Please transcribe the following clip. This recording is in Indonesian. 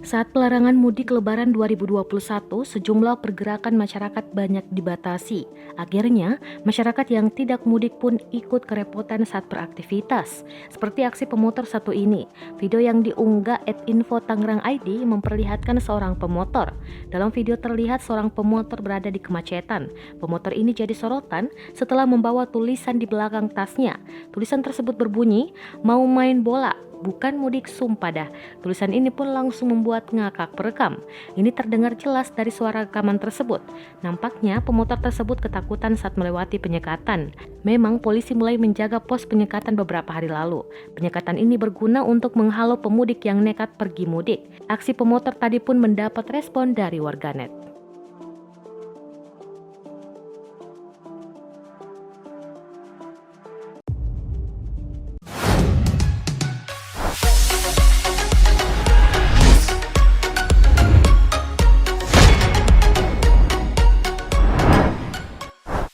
Saat pelarangan mudik Lebaran 2021, sejumlah pergerakan masyarakat banyak dibatasi. Akhirnya, masyarakat yang tidak mudik pun ikut kerepotan saat beraktivitas. Seperti aksi pemotor satu ini. Video yang diunggah @info Tangerang ID memperlihatkan seorang pemotor. Dalam video terlihat seorang pemotor berada di kemacetan. Pemotor ini jadi sorotan setelah membawa tulisan di belakang tasnya. Tulisan tersebut berbunyi, "Mau main bola, bukan mudik sumpah dah." Tulisan ini pun langsung membuat ngakak perekam. Ini terdengar jelas dari suara rekaman tersebut. Nampaknya pemotor tersebut ketakutan saat melewati penyekatan. Memang polisi mulai menjaga pos penyekatan beberapa hari lalu. Penyekatan ini berguna untuk menghalau pemudik yang nekat pergi mudik. Aksi pemotor tadi pun mendapat respon dari warganet.